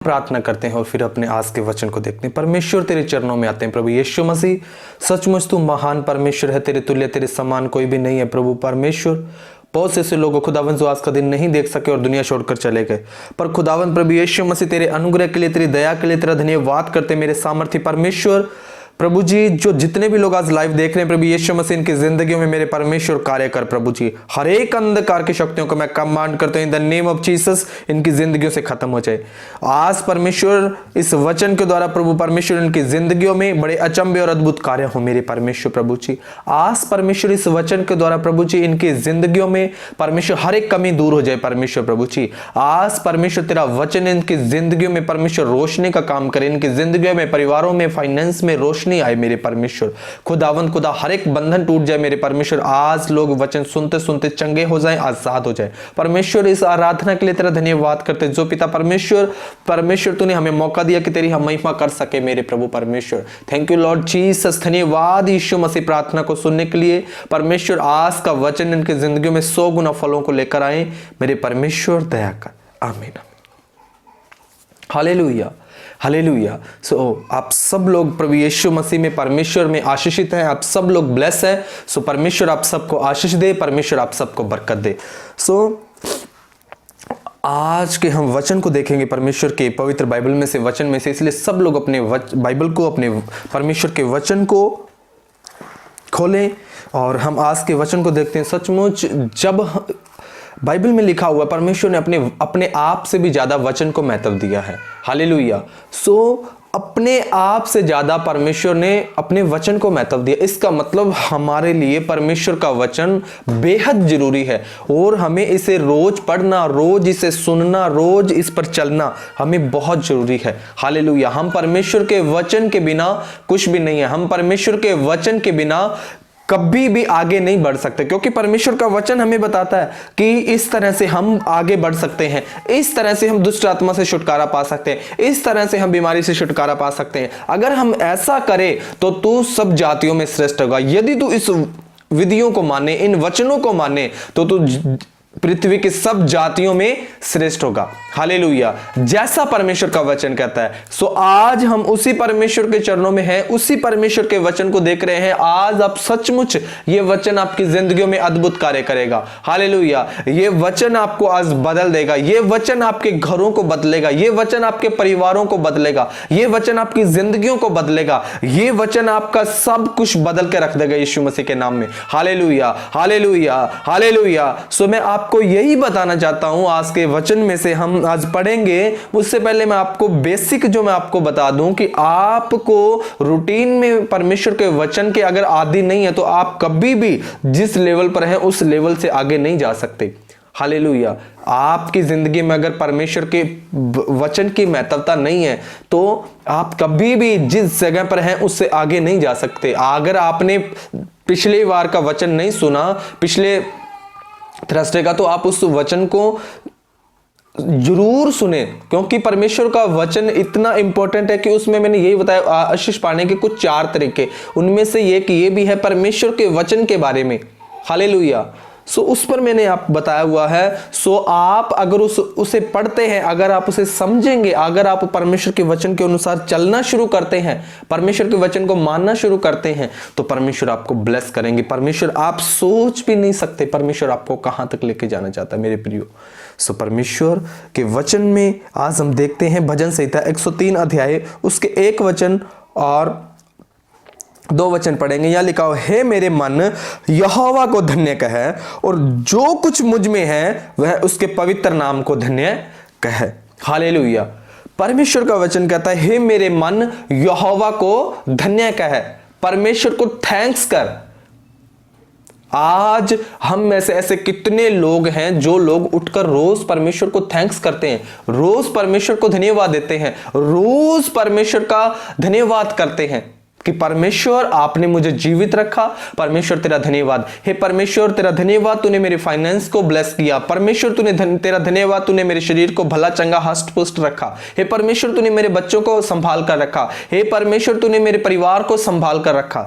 प्रार्थना करते हैं और फिर अपने आज के वचन को देखते हैं। परमेश्वर तेरे चरणों में आते हैं। प्रभु यीशु मसीह, सचमुच तू महान परमेश्वर है, तेरे तुल्य तेरे समान कोई भी नहीं है। प्रभु परमेश्वर, बहुत से ऐसे लोग खुदावन जो आज का दिन नहीं देख सके और दुनिया छोड़कर चले गए, पर खुदावन प्रभु यीशु मसीह तेरे अनुग्रह के लिए, तेरी दया के लिए तेरा धन्यवाद करते मेरे सामर्थ्य परमेश्वर। प्रभु जी, जो जितने भी लोग आज लाइव देख रहे हैं प्रभु यीशु मसीह, इनकी जिंदगियों में मेरे परमेश्वर कार्य कर। प्रभु जी, हर एक अंधकार की शक्तियों को मैं कमांड करता हूं इन द नेम ऑफ जीसस, इनकी जिंदगियों से खत्म हो जाए आज परमेश्वर। इस वचन के द्वारा प्रभु परमेश्वर इनकी जिंदगियों में बड़े अचंभे और अद्भुत कार्य हो मेरे परमेश्वर। प्रभु जी, आज परमेश्वर इस वचन के द्वारा प्रभु जी इनकी जिंदगियों में परमेश्वर हर एक कमी दूर हो जाए परमेश्वर। प्रभु जी, आज परमेश्वर तेरा वचन इनकी जिंदगियों में परमेश्वर रोशनी का काम करे, इनकी जिंदगियों में, परिवारों में, फाइनेंस में रोशनी आए मेरे परमेश्वर। खुदावंद खुदा, हर एक बंधन टूट जाए मेरे परमेश्वर। आज लोग वचन सुनते सुनते चंगे हो जाएं, आजाद हो जाए परमेश्वर। इस आराधना के लिए तेरा धन्यवाद करते जो पिता परमेश्वर तूने हमें मौका दिया कि तेरी हम महिमा कर सके मेरे प्रभु परमेश्वर। थैंक यू लॉर्ड जीसस, धन्यवाद यीशु मसीह प्रार्थना को सुनने के लिए परमेश्वर। आज का वचन इनकी जिंदगी में 100 गुना फलों को लेकर आए मेरे परमेश्वर, दया कर। आमीन। Hallelujah, hallelujah. सो आप सब लोग प्रभु यीशु मसीह में परमेश्वर में आशीषित हैं, आप सब लोग ब्लेस हैं। सो परमेश्वर आप सबको आशीष दे, परमेश्वर आप सबको बरकत दे। सो आज के हम वचन को देखेंगे परमेश्वर के पवित्र बाइबल में से, वचन में से, इसलिए सब लोग अपने बाइबल को, अपने परमेश्वर के वचन को खोलें और हम आज के वचन को देखते हैं। सचमुच जब बाइबल में लिखा हुआ परमेश्वर ने अपने आप से भी ज्यादा वचन को महत्व दिया है। हालेलुया। सो अपने आप से ज्यादा परमेश्वर ने अपने वचन को महत्व दिया। इसका मतलब हमारे लिए परमेश्वर का वचन बेहद जरूरी है और हमें इसे रोज पढ़ना, रोज इसे सुनना, रोज इस पर चलना हमें बहुत जरूरी है। हालेलुया। हम परमेश्वर के वचन के बिना कुछ भी नहीं है। हम परमेश्वर के वचन के बिना कभी भी आगे नहीं बढ़ सकते, क्योंकि परमेश्वर का वचन हमें बताता है कि इस तरह से हम आगे बढ़ सकते हैं, इस तरह से हम दुष्ट आत्मा से छुटकारा पा सकते हैं, इस तरह से हम बीमारी से छुटकारा पा सकते हैं। अगर हम ऐसा करें तो तू सब जातियों में श्रेष्ठ होगा। यदि तू इस विधियों को माने, इन वचनों को माने, तो तू पृथ्वी की सब जातियों में श्रेष्ठ होगा। हालेलुया, जैसा परमेश्वर का वचन कहता है। सो आज हम उसी परमेश्वर के चरणों में हैं, उसी परमेश्वर के वचन को देख रहे हैं। आज आप सचमुच ये वचन आपकी जिंदगियों में अद्भुत कार्य करेगा। हालेलुया, ये वचन आपको आज बदल देगा, ये वचन आपके घरों को बदलेगा, ये वचन आपके परिवारों को बदलेगा, ये वचन आपकी जिंदगियों को बदलेगा, ये वचन आपका सब कुछ बदल के रख देगा यीशु मसीह के नाम में। Hallelujah, hallelujah, hallelujah. सो मैं आपको यही बताना चाहता हूं, आज के वचन में से हम आज पढ़ेंगे। उससे पहले मैं आपको बेसिक जो मैं आपको बता दूं कि आपको रूटीन में परमेश्वर के वचन के अगर आदी नहीं है तो आप कभी भी जिस लेवल पर हैं उस लेवल से आगे नहीं जा सकते। हालेलुया। आपकी जिंदगी में अगर परमेश्वर के वचन की महत्वता नहीं है तो आप कभी भी जिस जगह पर हैं उससे आगे नहीं जा सकते। अगर आपने पिछले बार का वचन नहीं सुना, पिछले थर्सडे का, तो आप उस वचन को जरूर सुने, क्योंकि परमेश्वर का वचन इतना इंपॉर्टेंट है कि उसमें मैंने यही बताया आशीष पाने के कुछ 4 तरीके, उनमें से एक ये भी है परमेश्वर के वचन के बारे में। हालेलुया। सो उस पर मैंने आप बताया हुआ है। सो आप अगर उसे पढ़ते हैं, अगर आप उसे समझेंगे, अगर आप परमेश्वर के वचन के अनुसार चलना शुरू करते हैं, परमेश्वर के वचन को मानना शुरू करते हैं, तो परमेश्वर आपको ब्लेस करेंगे। परमेश्वर, आप सोच भी नहीं सकते परमेश्वर आपको कहां तक लेके जाना चाहता है मेरे प्रियो। सो परमेश्वर के वचन में आज हम देखते हैं भजन संहिता 103 अध्याय, उसके 1 वचन और 2 वचन पढ़ेंगे। यहां लिखा हो, हे मेरे मन यहोवा को धन्य कहे और जो कुछ मुझ में है वह उसके पवित्र नाम को धन्य कहे। हालेलुया। परमेश्वर का वचन कहता है, हे मेरे मन यहोवा को धन्य कहे, परमेश्वर को थैंक्स कर। आज हम में से ऐसे कितने लोग हैं जो लोग उठकर रोज परमेश्वर को थैंक्स करते हैं, रोज परमेश्वर को धन्यवाद देते हैं, रोज परमेश्वर का धन्यवाद करते हैं। कि परमेश्वर आपने मुझे जीवित रखा, परमेश्वर तेरा धन्यवाद। हे परमेश्वर तेरा धन्यवाद, तूने मेरे फाइनेंस को ब्लेस किया। परमेश्वर तेरा धन्यवाद, तूने मेरे शरीर को भला चंगा हष्ट पुष्ट रखा। हे परमेश्वर तूने मेरे बच्चों को संभाल कर रखा। हे परमेश्वर तूने मेरे परिवार को संभाल कर रखा।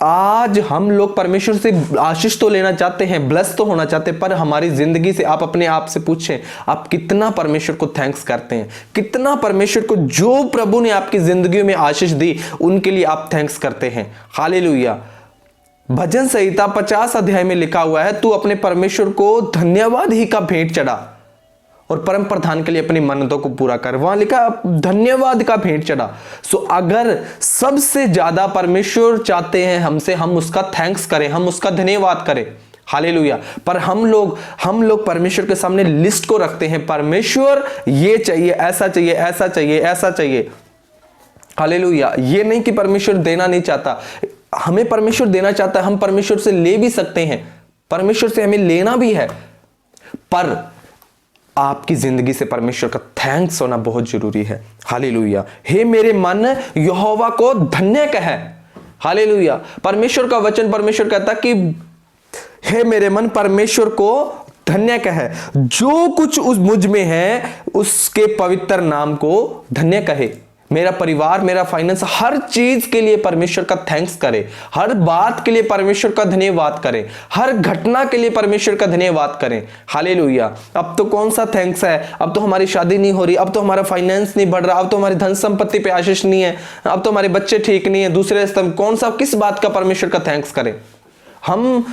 आज हम लोग परमेश्वर से आशीष तो लेना चाहते हैं, ब्लेस तो होना चाहते हैं, पर हमारी जिंदगी से आप अपने आप से पूछें, आप कितना परमेश्वर को थैंक्स करते हैं? कितना परमेश्वर को जो प्रभु ने आपकी जिंदगी में आशीष दी उनके लिए आप थैंक्स करते हैं? हालेलुया। भजन संहिता 50 अध्याय में लिखा हुआ है, तू अपने परमेश्वर को धन्यवाद ही का भेंट चढ़ा और परम प्रधान के लिए अपनी मन्नतों को पूरा कर। वहां लिखा धन्यवाद का भेंट चढ़ा। अगर सबसे ज्यादा परमेश्वर चाहते हैं हमसे, हम उसका थैंक्स करें, हम उसका धन्यवाद करें। हालेलुया। पर हम लोग परमेश्वर के सामने लिस्ट को रखते हैं, परमेश्वर ये चाहिए, ऐसा चाहिए, ऐसा चाहिए, ऐसा चाहिए। हालेलुया। ये नहीं कि परमेश्वर देना नहीं चाहता, हमें परमेश्वर देना चाहता है, हम परमेश्वर से ले भी सकते हैं, परमेश्वर से हमें लेना भी है, पर आपकी जिंदगी से परमेश्वर का थैंक्स होना बहुत जरूरी है। हालेलुया। हे मेरे मन यहोवा को धन्य कहे। हालेलुया। परमेश्वर का वचन, परमेश्वर कहता कि हे मेरे मन परमेश्वर को धन्य कहे, जो कुछ उस मुझ में है उसके पवित्र नाम को धन्य कहे। मेरा परिवार, मेरा फाइनेंस, हर चीज के लिए परमेश्वर का थैंक्स करे, हर बात के लिए परमेश्वर का धन्यवाद करें, हर घटना के लिए परमेश्वर का धन्यवाद करें। हालेलुया। अब तो कौन सा थैंक्स है? अब तो हमारी शादी नहीं हो रही, अब तो हमारा फाइनेंस नहीं बढ़ रहा, अब तो हमारी धन संपत्ति पे आशीष नहीं है, अब तो हमारे बच्चे ठीक नहीं है, दूसरे स्तंभ, कौन सा, किस बात का परमेश्वर का थैंक्स करें? हम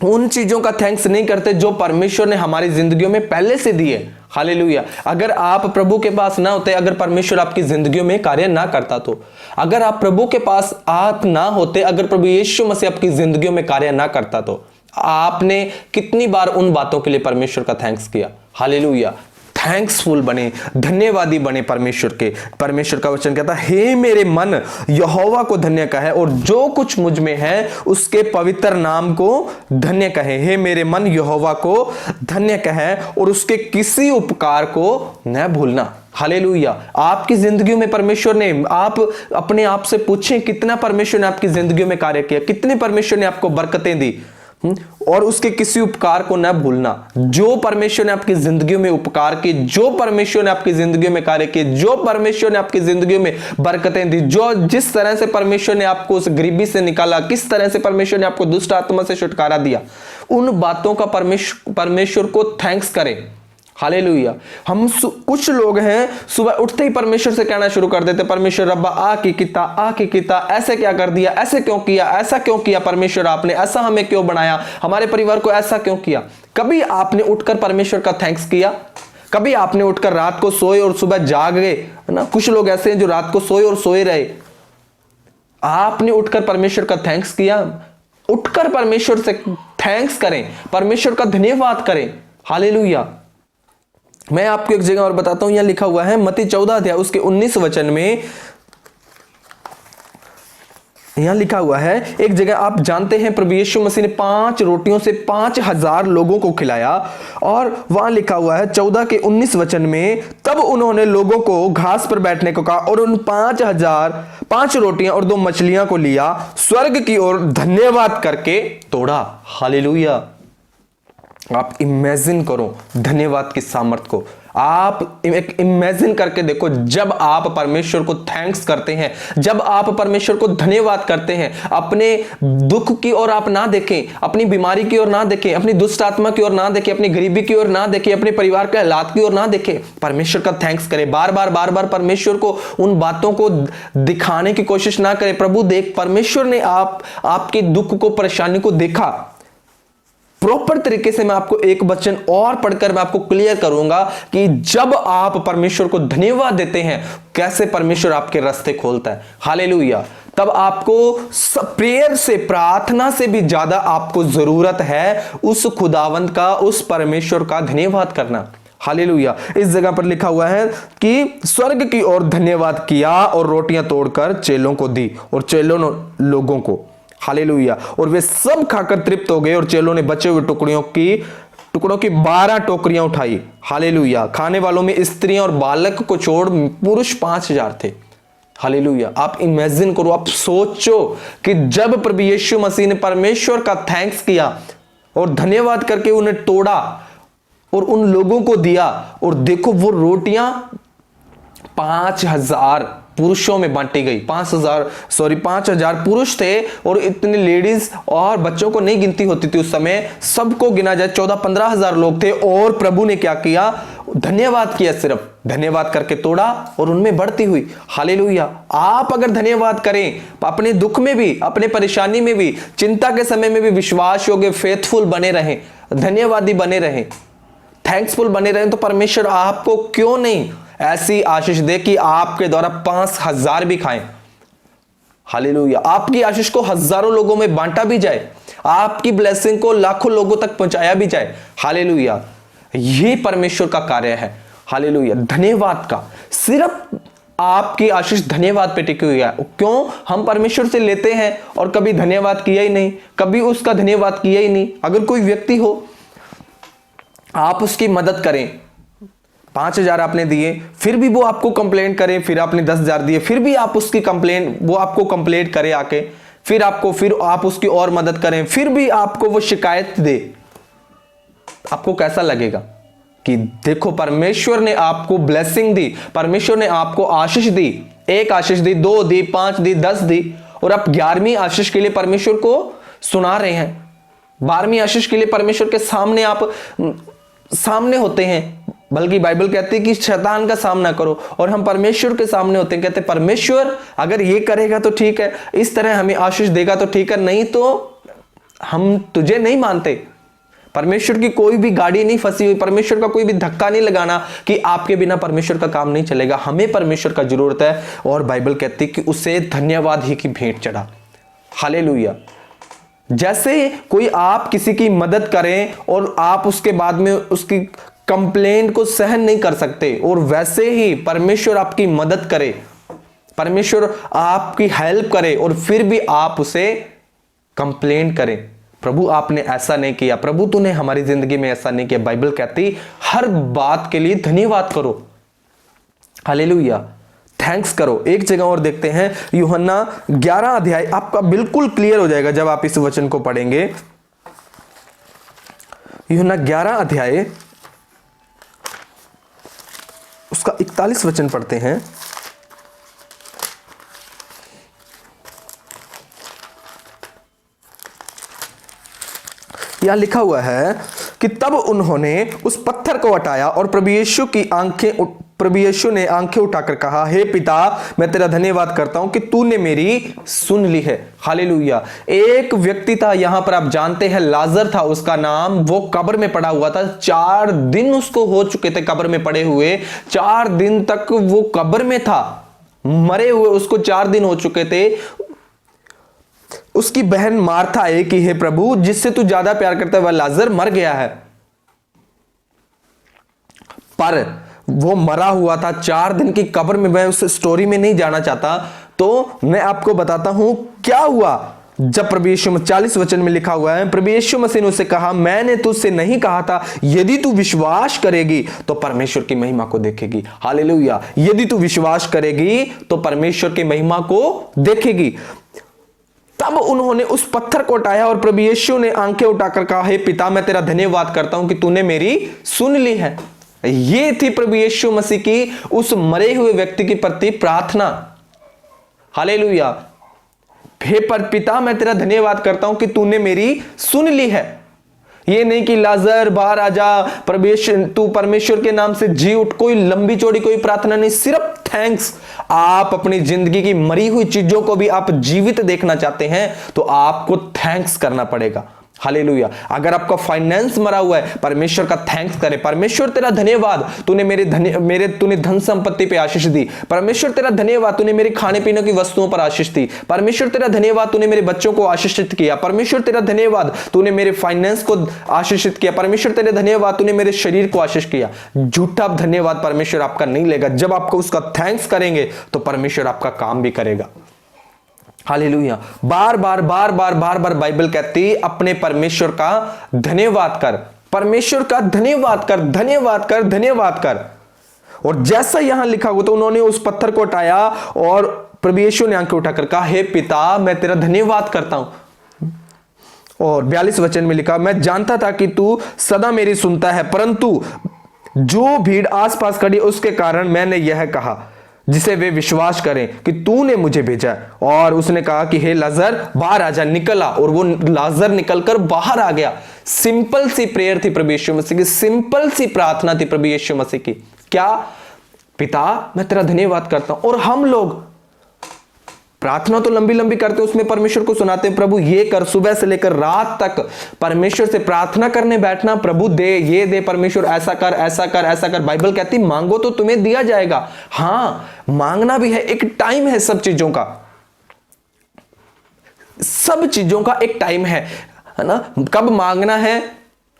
उन चीजों का थैंक्स नहीं करते जो परमेश्वर ने हमारी जिंदगियों में पहले से दी है। हालेलुया। अगर आप प्रभु के पास ना होते, अगर परमेश्वर आपकी जिंदगियों में कार्य ना करता तो, अगर आप प्रभु के पास आप ना होते, अगर प्रभु यीशु मसीह आपकी जिंदगियों में कार्य ना करता तो, आपने कितनी बार उन बातों के लिए परमेश्वर का थैंक्स किया? हालेलुया। थैंक्सफुल बने, धन्यवादी बने परमेश्वर के। परमेश्वर का वचन कहता है, हे मेरे मन यहोवा को धन्य कहे और जो कुछ मुझ में है उसके पवित्र नाम को धन्य कहे। हे मेरे मन यहोवा को धन्य कहे और उसके किसी उपकार को न भूलना। हालेलुया। आपकी जिंदगी में परमेश्वर ने, आप अपने आप से पूछें, कितना परमेश्वर ने आपकी जिंदगी में कार्य किया, कितने परमेश्वर ने आपको बरकतें दी, और उसके किसी उपकार को न भूलना। जो परमेश्वर ने आपकी जिंदगी में उपकार की, जो परमेश्वर ने आपकी जिंदगी में कार्य किए, जो परमेश्वर ने आपकी जिंदगी में बरकतें दी, जो जिस तरह से परमेश्वर ने आपको उस गरीबी से निकाला, किस तरह से परमेश्वर ने आपको दुष्ट आत्मा से छुटकारा दिया, उन बातों का परमेश्वर को थैंक्स करें। हालेलुया। हम कुछ लोग हैं सुबह उठते ही परमेश्वर से कहना शुरू कर देते, परमेश्वर रब्बा आ की किता, ऐसे क्या कर दिया, ऐसे क्यों किया, ऐसा क्यों किया, परमेश्वर आपने ऐसा हमें क्यों बनाया, हमारे परिवार को ऐसा क्यों किया। कभी आपने उठकर परमेश्वर का थैंक्स किया? कभी आपने उठकर रात को सोए और सुबह जाग गए? है ना, कुछ लोग ऐसे हैं जो रात को सोए और सोए रहे। आपने उठकर परमेश्वर का थैंक्स किया? उठकर परमेश्वर से थैंक्स करें, परमेश्वर का धन्यवाद करें। हालेलुया। मैं आपको एक जगह और बताता हूं, यहां लिखा हुआ है मत्ती 14 अध्याय उसके 19 वचन में, यहां लिखा हुआ है एक जगह, आप जानते हैं प्रभु यीशु मसीह ने 5 रोटियों से 5000 लोगों को खिलाया, और वहां लिखा हुआ है 14 के 19 वचन में, तब उन्होंने लोगों को घास पर बैठने को कहा और उन 5 रोटियां और 2 मछलियां को लिया, स्वर्ग की ओर धन्यवाद करके तोड़ा। हालेलुया। आप इमेजिन करो धन्यवाद की सामर्थ को, आप एक इमेजिन करके देखो, जब आप परमेश्वर को थैंक्स करते हैं, जब आप परमेश्वर को धन्यवाद करते हैं, अपने दुख की ओर आप ना देखें, अपनी बीमारी की ओर ना देखें, अपनी दुष्ट आत्मा की ओर ना देखें, अपनी गरीबी की ओर ना देखें, अपने परिवार के हालात की ओर ना देखें, परमेश्वर का थैंक्स करें। बार बार परमेश्वर को उन बातों को दिखाने की कोशिश ना करें। प्रभु देख, परमेश्वर ने आपके दुख को, परेशानी को देखा। प्रॉपर तरीके से मैं आपको एक वचन और पढ़कर मैं आपको क्लियर करूंगा कि जब आप परमेश्वर को धन्यवाद देते हैं, कैसे परमेश्वर आपके रास्ते खोलता है। हालेलुया। तब आपको प्रेयर से, प्रार्थना से भी ज्यादा आपको जरूरत है उस खुदावंत का, उस परमेश्वर का धन्यवाद करना। हालेलुया। इस जगह पर लिखा हुआ है कि स्वर्ग की ओर धन्यवाद किया और रोटियां तोड़कर चेलों को दी और चेलों ने लोगों को। हालेलुया। और वे सब खाकर तृप्त हो गए और चेलों ने बचे हुए टुकड़ों की 12 टोकरियां उठाई। हालेलुया। खाने वालों में स्त्रियां और बालक को छोड़ पुरुष 5000 थे। हालेलुया। आप इमेजिन करो, आप सोचो कि जब प्रभु यीशु मसीह ने परमेश्वर का थैंक्स किया और धन्यवाद करके उन्हें तोड़ा और उन लोगों को दिया, और देखो वो रोटियां 5,000 पुरुषों में बांटी गई। 5,000 पुरुष थे और इतने लेडीज और बच्चों को नहीं गिनती होती थी उस समय, सबको गिना जाए 14-15 हजार लोग थे। और प्रभु ने क्या किया? धन्यवाद किया, सिर्फ धन्यवाद करके तोड़ा और उनमें बढ़ती हुई। हालेलुया। आप अगर धन्यवाद करें अपने दुख में भी, अपने परेशानी में भी, चिंता के समय में भी विश्वास योग्य, फेथफुल बने रहें, धन्यवादी बने रहें, थैंक्सफुल बने रहें, तो परमेश्वर आपको क्यों नहीं ऐसी आशीष दे कि आपके द्वारा 5,000 भी खाएं। हालेलुया। आपकी आशीष को हजारों लोगों में बांटा भी जाए, आपकी ब्लेसिंग को लाखों लोगों तक पहुंचाया भी जाए। हालेलुया। ये परमेश्वर का कार्य है। हालेलुया। धन्यवाद का, सिर्फ आपकी आशीष धन्यवाद पे टिकी हुई है। क्यों? हम परमेश्वर से लेते हैं और कभी धन्यवाद किया ही नहीं, कभी उसका धन्यवाद किया ही नहीं। अगर कोई व्यक्ति हो, आप उसकी मदद करें, 5,000 आपने दिए, फिर भी वो आपको कंप्लेंट करे, फिर आपने 10,000 दिए, फिर भी आप उसकी कंप्लेंट, वो आपको कंप्लेंट करे आके, फिर आप उसकी और मदद करें, फिर भी आपको वो शिकायत दे, आपको कैसा लगेगा? कि देखो परमेश्वर ने आपको ब्लेसिंग दी, परमेश्वर ने आपको आशीष दी, 1 आशीष दी, 2 दी, 5 दी, 10 दी, और आप 11वीं आशीष के लिए परमेश्वर को सुना रहे हैं, 12वीं आशीष के लिए परमेश्वर के सामने आप सामने होते हैं। बल्कि बाइबल कहती है कि शैतान का सामना करो, और हम परमेश्वर के सामने होते हैं, कहते हैं परमेश्वर अगर ये करेगा तो ठीक है, इस तरह हमें आशीष देगा तो ठीक है, नहीं तो हम तुझे नहीं मानते। परमेश्वर की कोई भी गाड़ी नहीं फंसी हुई, परमेश्वर का कोई भी धक्का नहीं लगाना कि आपके बिना परमेश्वर का काम नहीं चलेगा। हमें परमेश्वर का जरूरत है, और बाइबल कहती है कि उसे धन्यवाद ही की भेंट चढ़ा। हालेलुया। जैसे कोई आप किसी की मदद करें और आप उसके बाद में उसकी कंप्लेंट को सहन नहीं कर सकते, और वैसे ही परमेश्वर आपकी मदद करे, परमेश्वर आपकी हेल्प करे, और फिर भी आप उसे कंप्लेंट करें, प्रभु आपने ऐसा नहीं किया, प्रभु तूने हमारी जिंदगी में ऐसा नहीं किया। बाइबल कहती हर बात के लिए धन्यवाद करो। हालेलुया। थैंक्स करो। एक जगह और देखते हैं, यूहन्ना 11 अध्याय, आपका बिल्कुल क्लियर हो जाएगा जब आप इस वचन को पढ़ेंगे। यूहन्ना 11 अध्याय उसका 41 वचन पढ़ते हैं। यहां लिखा हुआ है कि तब उन्होंने उस पत्थर को हटाया और प्रभु यीशु ने आंखें उठाकर कहा, हे पिता, मैं तेरा धन्यवाद करता हूं कि तूने मेरी सुन ली है। हालेलुया। एक व्यक्ति था यहां पर, आप जानते हैं, लाजर था उसका नाम, वो कब्र में पड़ा हुआ था। 4 दिन उसको हो चुके थे कब्र में पड़े हुए, 4 दिन तक वो कब्र में था, मरे हुए उसको 4 दिन हो चुके थे। उसकी बहन मार्था है कि हे प्रभु, जिससे तू ज्यादा प्यार करता है वह लाजर मर गया है। पर वो मरा हुआ था 4 दिन की कब्र में। मैं उस स्टोरी में नहीं जाना चाहता, तो मैं आपको बताता हूं क्या हुआ। जब प्रभु यीशु 40 वचन में लिखा हुआ है, प्रभु यीशु मसीह ने उससे कहा, मैंने तुझसे नहीं कहा था यदि तू विश्वास करेगी तो परमेश्वर की महिमा को देखेगी। हालेलुया। यदि तू विश्वास करेगी तो परमेश्वर की महिमा को देखेगी। तब उन्होंने उस पत्थर को उठाया और प्रभु यीशु ने आंखें उठाकर कहा, हे पिता, मैं तेरा धन्यवाद करता हूं कि तूने मेरी सुन ली है। ये थी प्रभु यीशु मसीह की उस मरे हुए व्यक्ति के प्रति प्रार्थना। हालेलुया। हे पर पिता, मैं तेरा धन्यवाद करता हूं कि तूने मेरी सुन ली है। ये नहीं कि लाजर बाहर आ जा, तू परमेश्वर के नाम से जी उठ, कोई लंबी चौड़ी कोई प्रार्थना नहीं, सिर्फ थैंक्स। आप अपनी जिंदगी की मरी हुई चीजों को भी आप जीवित देखना चाहते हैं तो आपको थैंक्स करना पड़ेगा। हालेलुया। अगर आपका फाइनेंस मरा हुआ है, परमेश्वर का थैंक्स करें। परमेश्वर तेरा धन्यवाद, तूने तूने धन संपत्ति पे आशीष दी। परमेश्वर तेरा धन्यवाद, तूने मेरे खाने पीने की वस्तुओं पर आशीष दी। परमेश्वर तेरा धन्यवाद, तूने मेरे बच्चों को आशीषित किया। परमेश्वर तेरा धन्यवाद, तूने मेरे फाइनेंस को आशीषित किया। परमेश्वर तेरा धन्यवाद, तूने मेरे शरीर को आशीष किया। झूठा धन्यवाद परमेश्वर आपका नहीं लेगा। जब आपको उसका थैंक्स करेंगे तो परमेश्वर आपका काम भी करेगा। हालेलुया। बार बार बाइबल कहती है, अपने परमेश्वर का धन्यवाद कर, परमेश्वर का धन्यवाद कर, धन्यवाद कर, धन्यवाद कर। और जैसा यहां लिखा हुआ, तो उन्होंने उस पत्थर को उठाया और प्रभु यीशु ने आंखें उठाकर कहा, हे पिता, मैं तेरा धन्यवाद करता हूं। और 42 वचन में लिखा, मैं जानता था कि तू सदा मेरी सुनता है, परंतु जो भीड़ आसपास खड़ी उसके कारण मैंने यह कहा, जिसे वे विश्वास करें कि तूने मुझे भेजा। और उसने कहा कि हे लाजर बाहर आ जा, निकला। और वो लाजर निकलकर बाहर आ गया। सिंपल सी प्रेयर थी प्रभु यीशु मसीह की, सिंपल सी प्रार्थना थी प्रभु यीशु मसीह की। क्या? पिता, मैं तेरा धन्यवाद करता हूं। और हम लोग प्रार्थना तो लंबी लंबी करते हैं, उसमें परमेश्वर को सुनाते हैं, प्रभु ये कर, सुबह से लेकर रात तक परमेश्वर से प्रार्थना करने बैठना, प्रभु दे, ये दे, परमेश्वर ऐसा कर, ऐसा कर, ऐसा कर। बाइबल कहती मांगो तो तुम्हें दिया जाएगा। हां, मांगना भी है, एक टाइम है सब चीजों का, सब चीजों का एक टाइम है ना। कब मांगना है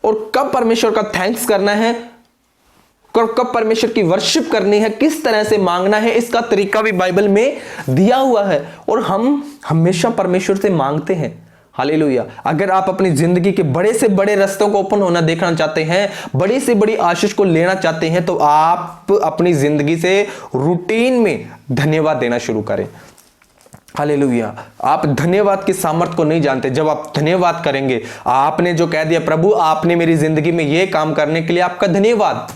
और कब परमेश्वर का थैंक्स करना है, कब परमेश्वर की वर्शिप करनी है, किस तरह से मांगना है, इसका तरीका भी बाइबल में दिया हुआ है। और हम हमेशा परमेश्वर से मांगते हैं। हालेलुया। अगर आप अपनी जिंदगी के बड़े से बड़े रास्तों को ओपन होना देखना चाहते हैं, बड़ी से बड़ी आशीष को लेना चाहते हैं, तो आप अपनी जिंदगी से रूटीन में धन्यवाद देना शुरू करें। हालेलुया। आप धन्यवाद की सामर्थ्य को नहीं जानते। जब आप धन्यवाद करेंगे, आपने जो कह दिया, प्रभु आपने मेरी जिंदगी में यह काम करने के लिए आपका धन्यवाद,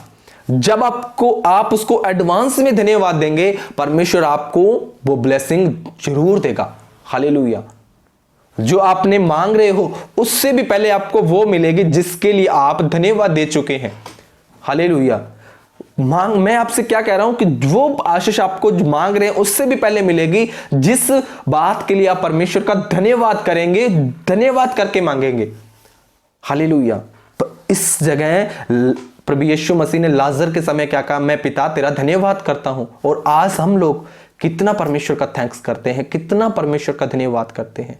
जब आप उसको एडवांस में धन्यवाद देंगे, परमेश्वर आपको वो ब्लेसिंग जरूर देगा। हालेलुया। जो आपने मांग रहे हो उससे भी पहले आपको वो मिलेगी जिसके लिए आप धन्यवाद दे चुके हैं। हालेलुया। मैं आपसे क्या कह रहा हूं कि वो आशीष आपको जो मांग रहे हैं उससे भी पहले मिलेगी जिस बात के लिए आप परमेश्वर का धन्यवाद करेंगे, धन्यवाद करके मांगेंगे। हालेलुया। इस जगह प्रभु यीशु मसीह ने लाजर के समय क्या कहा? मैं पिता तेरा धन्यवाद करता हूं। और आज हम लोग कितना परमेश्वर का थैंक्स करते हैं, कितना परमेश्वर का धन्यवाद करते हैं।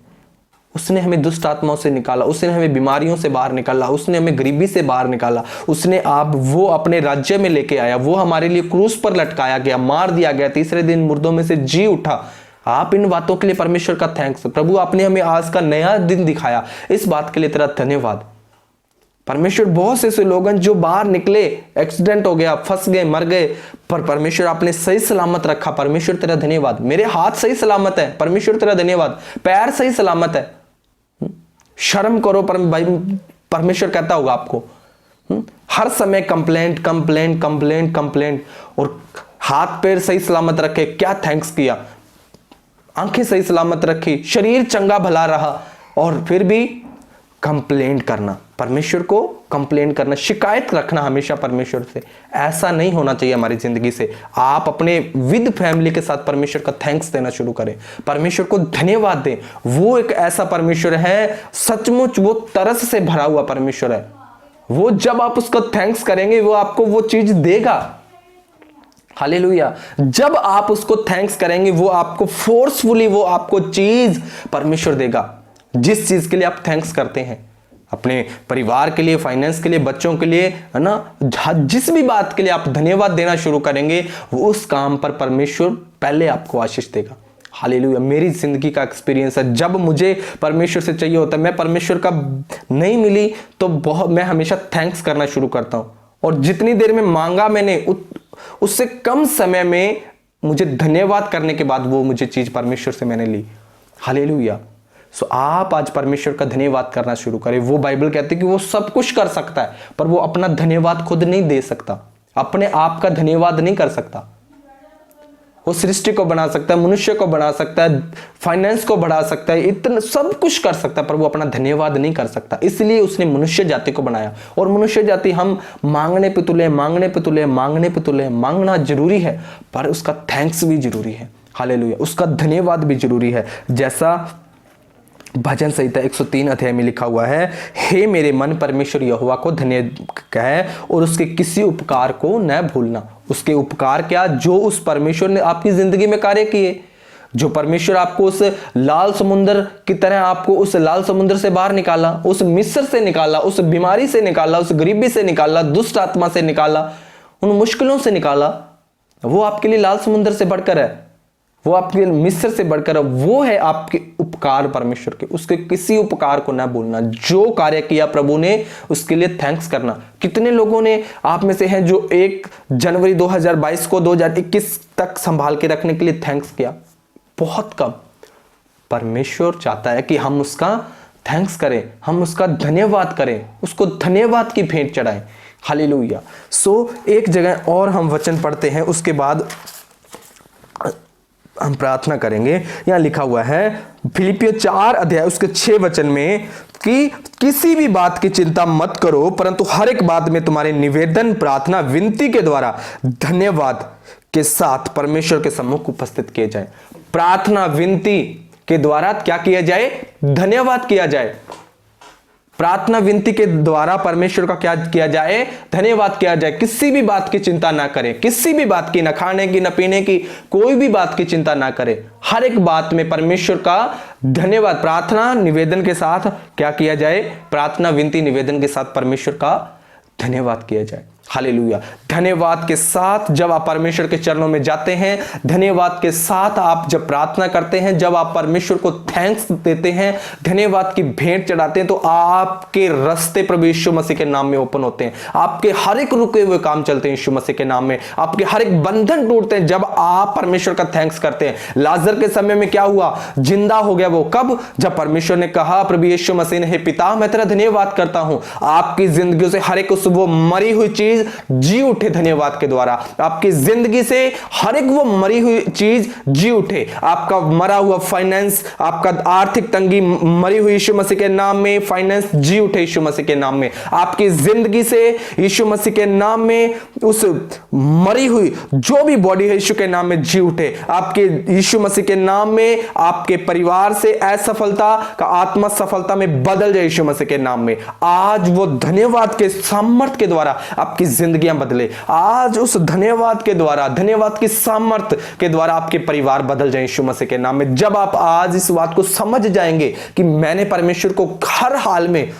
उसने हमें दुष्ट आत्माओं से निकाला, उसने हमें बीमारियों से बाहर निकाला, उसने हमें गरीबी से बाहर निकाला, उसने वो अपने राज्य में लेके आया, वो हमारे लिए क्रूस पर लटकाया गया, मार दिया गया, तीसरे दिन मुर्दों में से जी उठा। आप इन बातों के लिए परमेश्वर का थैंक्स। प्रभु आपने हमें आज का नया दिन दिखाया, इस बात के लिए तेरा धन्यवाद। परमेश्वर बहुत से ऐसे लोग हैं जो बाहर निकले, एक्सीडेंट हो गया, फंस गए, मर गए, पर परमेश्वर आपने सही सलामत रखा। परमेश्वर तेरा धन्यवाद। मेरे हाथ सही सलामत है, परमेश्वर तेरा धन्यवाद। पैर सही सलामत है। शर्म करो, परमेश्वर कहता होगा आपको। हर समय कंप्लेंट कंप्लेंट कंप्लेंट कंप्लेंट, और हाथ पैर सही सलामत रखे, क्या थैंक्स किया? आंखें सही सलामत रखी, शरीर चंगा भला रहा, और फिर भी कंप्लेंट करना, परमेश्वर को कंप्लेंट करना, शिकायत रखना हमेशा परमेश्वर से। ऐसा नहीं होना चाहिए हमारी जिंदगी से। आप अपने विद फैमिली के साथ परमेश्वर का थैंक्स देना शुरू करें, परमेश्वर को धन्यवाद दें। वो एक ऐसा परमेश्वर है, सचमुच वो तरस से भरा हुआ परमेश्वर है। वो जब आप उसका थैंक्स करेंगे, वो आपको वो चीज देगा। हालेलुया। जब आप उसको थैंक्स करेंगे, वो आपको फोर्सफुली वो आपको चीज परमेश्वर देगा, जिस चीज के लिए आप थैंक्स करते हैं। अपने परिवार के लिए, फाइनेंस के लिए, बच्चों के लिए, है ना, जिस भी बात के लिए आप धन्यवाद देना शुरू करेंगे, वो उस काम पर परमेश्वर पहले आपको आशीष देगा। हालेलुया। मेरी जिंदगी का एक्सपीरियंस है, जब मुझे परमेश्वर से चाहिए होता है, मैं परमेश्वर का नहीं मिली तो मैं हमेशा थैंक्स करना शुरू करता हूं, और जितनी देर में मांगा मैंने उससे कम समय में मुझे धन्यवाद करने के बाद वो मुझे चीज परमेश्वर से मैंने ली। हालेलुया। सो आप आज परमेश्वर का धन्यवाद करना शुरू करें। वो बाइबल कहती है कि वो सब कुछ कर सकता है, पर वो अपना धन्यवाद खुद नहीं दे सकता, अपने आप का धन्यवाद नहीं कर सकता। वो सृष्टि को बना सकता है, मनुष्य को बना सकता है, फाइनेंस को बढ़ा सकता है, इतना सब कुछ कर सकता है, पर वो अपना धन्यवाद नहीं कर सकता। इसलिए उसने मनुष्य जाति को बनाया। और मनुष्य जाति हम मांगने पे तुले, मांगने पे तुले, मांगने पे तुले। मांगना जरूरी है, पर उसका थैंक्स भी जरूरी है। हालेलुया। उसका धन्यवाद भी जरूरी है। जैसा भजन संहिता 103 अध्याय में लिखा हुआ है, हे मेरे मन परमेश्वर यहोवा को धन्य कह और उसके किसी उपकार को न भूलना। उसके उपकार क्या? जो उस परमेश्वर ने आपकी जिंदगी में कार्य किए, जो परमेश्वर आपको उस लाल समुद्र की तरह आपको उस लाल समुद्र से बाहर निकाला, उस मिस्र से निकाला, उस बीमारी से निकाला, उस गरीबी से निकाला, दुष्ट आत्मा से निकाला, उन मुश्किलों से निकाला, वो आपके लिए लाल समुद्र से बढ़कर है। वो आपके मिस्र से बढ़कर, वो है आपके उपकार परमेश्वर के। उसके किसी उपकार को ना भूलना, जो कार्य किया प्रभु ने उसके लिए थैंक्स करना। कितने लोगों ने आप में से हैं जो 1 जनवरी 2022 को 2021 तक संभाल के रखने के लिए थैंक्स किया? बहुत कम। परमेश्वर चाहता है कि हम उसका थैंक्स करें, हम उसका धन्यवाद करें, उसको धन्यवाद की भेंट चढ़ाएं। हालेलुया। सो एक जगह और हम वचन पढ़ते हैं, उसके बाद हम प्रार्थना करेंगे। यहां लिखा हुआ है फिलिपियों 4 अध्याय उसके 6 वचन में कि किसी भी बात की चिंता मत करो, परंतु हर एक बात में तुम्हारे निवेदन, प्रार्थना, विनती के द्वारा धन्यवाद के साथ परमेश्वर के सम्मुख उपस्थित किए जाए। प्रार्थना विनती के द्वारा क्या किया जाए? धन्यवाद किया जाए। प्रार्थना विनती के द्वारा परमेश्वर का क्या किया जाए? धन्यवाद किया जाए। किसी भी बात की चिंता ना करें, किसी भी बात की, न खाने की, न पीने की, कोई भी बात की चिंता ना करें। हर एक बात में परमेश्वर का धन्यवाद, प्रार्थना निवेदन के साथ क्या किया जाए? प्रार्थना विनती निवेदन के साथ परमेश्वर का धन्यवाद किया जाए। हालेलुया। धन्यवाद के साथ जब आप परमेश्वर के चरणों में जाते हैं, धन्यवाद के साथ आप जब प्रार्थना करते हैं, जब आप परमेश्वर को थैंक्स देते हैं, धन्यवाद की भेंट चढ़ाते हैं, तो आपके रास्ते प्रभु यीशु मसीह के नाम में ओपन होते हैं। आपके हर एक रुके हुए काम चलते हैं यीशु मसीह के नाम में। आपके हर एक बंधन टूटते हैं जब आप परमेश्वर का थैंक्स करते हैं। लाजर के समय में क्या हुआ? जिंदा हो गया वो। कब? जब परमेश्वर ने कहा, प्रभु यीशु मसीह ने, हे पिता मैं तेरा धन्यवाद करता हूं। आपकी जिंदगी से हर एक उस वो मरी हुई चीज जी उठे धन्यवाद के द्वारा। आपकी जिंदगी से हर एक वो मरी हुई चीज जी उठे। आपका मरा हुआ फाइनेंस, आपका आर्थिक तंगी मरी हुई यीशु मसीह के नाम में फाइनेंस जी उठे यीशु मसीह के नाम में। आपकी जिंदगी से यीशु मसीह के नाम में उस मरी हुई जो भी बॉडी है यीशु के नाम में जी उठे। आपके यीशु मसीह के नाम में आपके परिवार से असफलता का आत्मा सफलता में बदल जाए यीशु मसीह के नाम में। आज वो धन्यवाद के सामर्थ्य के द्वारा आपकी जिंदगियां बदले। आज उस धन्यवाद के द्वारा, धन्यवाद की सामर्थ्य के द्वारा आपके परिवार बदल जाए यीशु मसीह के नाम में। जब आप आज इस बात को समझ जाएंगे कि मैंने परमेश्वर को हर हाल में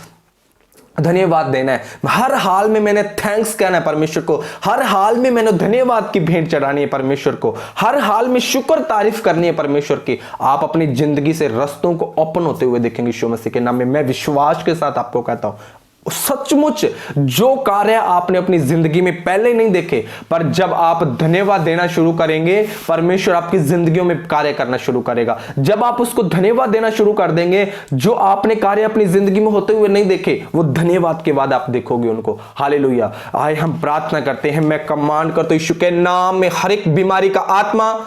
धन्यवाद देना है, हर हाल में मैंने थैंक्स कहना है परमेश्वर को, हर हाल में मैंने धन्यवाद की भेंट चढ़ानी है परमेश्वर को, हर हाल में शुक्र तारीफ करनी है परमेश्वर की, आप अपनी जिंदगी से रास्तों को ओपन होते हुए देखेंगे यीशु मसीह के नाम में। मैं विश्वास के साथ आपको कहता हूं, सचमुच जो कार्य आपने अपनी जिंदगी में पहले नहीं देखे, पर जब आप धन्यवाद देना शुरू करेंगे, परमेश्वर आपकी जिंदगियों में कार्य करना शुरू करेगा। जब आप उसको धन्यवाद देना शुरू कर देंगे, जो आपने कार्य अपनी जिंदगी में होते हुए नहीं देखे, वो धन्यवाद के बाद आप देखोगे उनको। हालेलुया। आए हम प्रार्थना करते हैं, मैं कमांड करता हूं यीशु के नाम में हर एक बीमारी का आत्मा,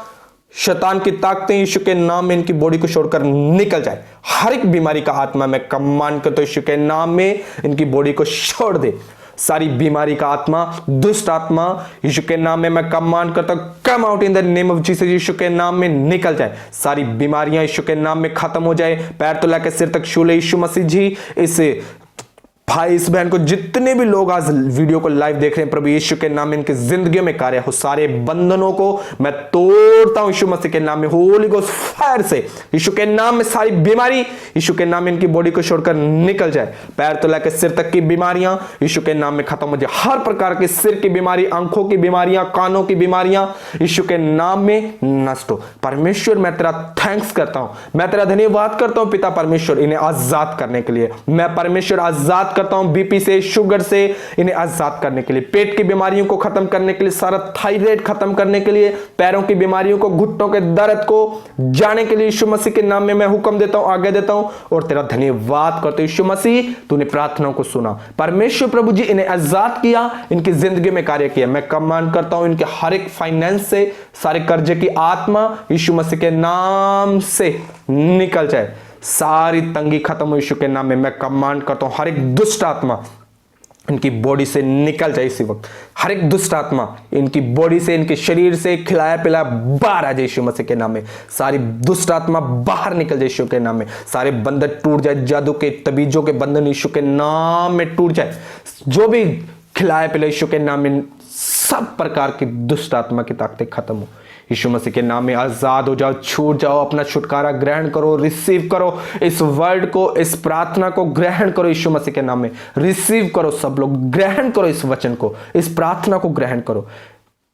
शैतान की ताकतें यीशु के नाम में इनकी बॉडी को छोड़कर निकल जाए। हर एक बीमारी का आत्मा मैं कमांड करता हूं यीशु के नाम में इनकी बॉडी को छोड़ दे। सारी बीमारी का आत्मा, दुष्ट आत्मा यीशु के नाम में मैं कमांड करता हूं, come out in the name of Jesus. यीशु के नाम में निकल जाए। सारी बीमारियां यीशु के नाम में खत्म हो जाए। पैर तो लेकर सिर तक छू ले यीशु मसीह जी। इस भाई इस बहन को, जितने भी लोग आज वीडियो को लाइव देख रहे हैं, प्रभु यीशु के नाम में इनकी जिंदगी में कार्य हो। सारे बंधनों को मैं तोड़ता हूं यीशु मसीह के नाम में, होली गोस्ट फायर से। यीशु के नाम में सारी बीमारी यीशु के नाम में इनकी बॉडी को छोड़कर निकल जाए। पैर तो लेकर सिर तक की बीमारियां यीशु के नाम में खत्म हो जाए। हर प्रकार की सिर की बीमारी, आंखों की बीमारियां, कानों की बीमारियां यीशु के नाम में नष्ट हो। परमेश्वर मैं तेरा थैंक्स करता हूं, मैं तेरा धन्यवाद करता हूं पिता परमेश्वर, इन्हें आजाद करने के लिए। मैं परमेश्वर आजाद करता हूं बीपी से, शुगर से, इन्हें आजाद करने के लिए, पेट की बीमारियों को खत्म करने के लिए, सारा थायराइड खत्म करने के लिए, पैरों की बीमारियों को, घुटनों के दर्द को जाने के लिए यीशु मसीह के नाम में मैं हुक्म देता हूं, आगे देता हूं और तेरा धन्यवाद करता हूं। यीशु मसीह तूने प्रार्थनाओं को सुना। परमेश्वर प्रभु जी इन्हें आजाद किया, इनकी जिंदगी में कार्य किया। मैं कमांड करता हूं इनके हर एक फाइनेंस से, सारे कर्जे की आत्मा यीशु मसीह के नाम से निकल जाए। सारी तंगी खत्म हो यीशु के नाम में। मैं कमांड करता हूं हर एक दुष्ट आत्मा इनकी बॉडी से निकल जाए इसी वक्त। हर एक दुष्ट आत्मा इनकी बॉडी से, इनके शरीर से खिलाया पिलाया बाहर आ जाए यीशु मसीह के नाम में। सारी दुष्ट आत्मा बाहर निकल जाए यीशु के नाम में। सारे बंधन टूट जाए, जादू के तबीजों के बंधन यीशु के नाम में टूट जाए। जो भी खिलाया पिलाया यीशु के नाम में, सब प्रकार की दुष्ट आत्मा की ताकतें खत्म हो यीशु मसीह के नाम में। आजाद हो जाओ, छूट जाओ, अपना छुटकारा ग्रहण करो, रिसीव करो इस वर्ड को, इस प्रार्थना को ग्रहण करो यीशु मसीह के नाम में। रिसीव करो, सब लोग ग्रहण करो इस वचन को, इस प्रार्थना को ग्रहण करो।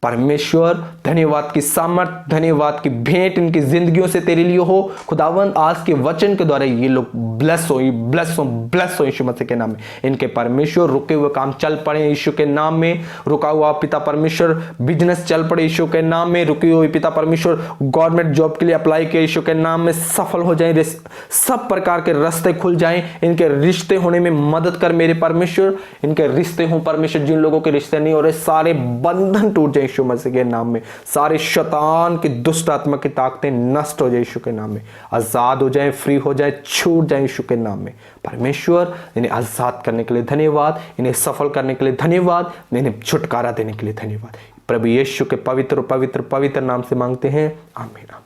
परमेश्वर धन्यवाद की सामर्थ, धन्यवाद की भेंट इनकी जिंदगियों से तेरे लिए हो खुदावंद। आज के वचन के द्वारा ये लोग ब्लेस हो, ब्लेस हो यीशु मसीह के नाम में। इनके परमेश्वर रुके हुए काम चल पड़े यीशु के नाम में। रुका हुआ पिता परमेश्वर बिजनेस चल पड़े यीशु के नाम में। रुकी हुई पिता परमेश्वर गवर्नमेंट जॉब के लिए अप्लाई किया यीशु के नाम में, सफल हो जाए। सब प्रकार के रास्ते खुल जाएं। इनके रिश्ते होने में मदद कर मेरे परमेश्वर। इनके रिश्ते हो परमेश्वर, जिन लोगों के रिश्ते नहीं हो रहे सारे बंधन टूट जाए यीशु मसीह के नाम में। सारे शैतान की दुष्ट आत्मा की ताकतें नष्ट हो जाए यीशु के नाम में। आजाद हो जाए, फ्री हो जाए, छूट जाए यीशु के नाम में। परमेश्वर इन्हें आजाद करने के लिए धन्यवाद, इन्हें सफल करने के लिए धन्यवाद, इन्हें छुटकारा देने के लिए धन्यवाद। प्रभु यीशु के पवित्र पवित्र पवित्र नाम से मांगते हैं, आमीन आमीन।